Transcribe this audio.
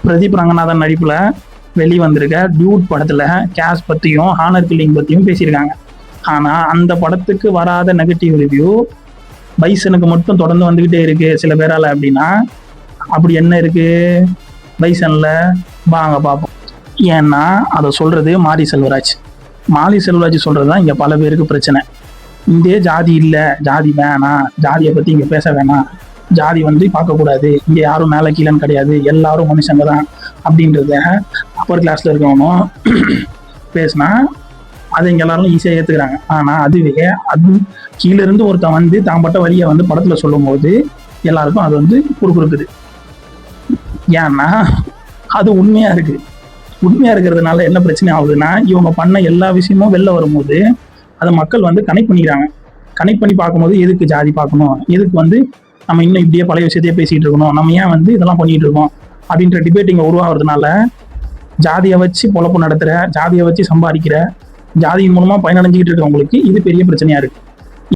பிரதீப் ரங்கநாதன் நடிப்புல வெளிவந்திருக்க டியூட் படத்துல கேஸ் பத்தியும் ஹானர் கில்லிங் பத்தியும் பேசியிருக்காங்க. ஆனா அந்த படத்துக்கு வராத நெகட்டிவ் ரிவ்யூ பைசனுக்கு மட்டும் தொடர்ந்து வந்துகிட்டே இருக்கு சில பேரால. அப்படின்னா அப்படி என்ன இருக்கு பைசன்ல? வாங்க பார்ப்போம். ஏன்னா அதை சொல்றது மாரி செல்வராஜ். மாரி செல்வராஜ் சொல்றதுதான் இங்க பல பேருக்கு பிரச்சனை. இங்கே ஜாதி இல்லை, ஜாதி வேணாம், ஜாதியை பத்தி இங்க பேச வேணாம், ஜாதி பார்க்கக்கூடாது, இங்க யாரும் மேல கீழன்னு கிடையாது, எல்லாரும் மனுஷங்க தான் அப்படின்றத அப்பர் கிளாஸ்ல இருக்கவனும் பேசினா அதை இங்க எல்லாரும் ஈஸியாக ஏத்துக்கிறாங்க. ஆனா அதுவே அது கீழே இருந்து ஒருத்தன் தாம்பட்ட வழியை படத்துல சொல்லும் போது எல்லாருக்கும் அது குறுக்குறுக்குது. ஏன்னா அது உண்மையா இருக்கு. உண்மையா இருக்கிறதுனால என்ன பிரச்சனை ஆகுதுன்னா, இவங்க பண்ண எல்லா விஷயமும் வெளில வரும்போது அதை மக்கள் கனெக்ட் பண்ணிக்கிறாங்க. கனெக்ட் பண்ணி பார்க்கும்போது எதுக்கு ஜாதி பார்க்கணும், எதுக்கு நம்ம இன்னும் இப்படியே பழைய விஷயத்தையே பேசிட்டு இருக்கணும், நம்ம ஏன் இதெல்லாம் பண்ணிட்டு இருக்கோம் அப்படின்ற டிபேட்டிங்க உருவாகிறதுனால ஜாதியை வச்சு பொழப்பு நடத்துற, ஜாதியை வச்சு சம்பாதிக்கிற, ஜாதியின் மூலமா பயனடைஞ்சிக்கிட்டு இருக்கிறவங்களுக்கு இது பெரிய பிரச்சனையா இருக்கு.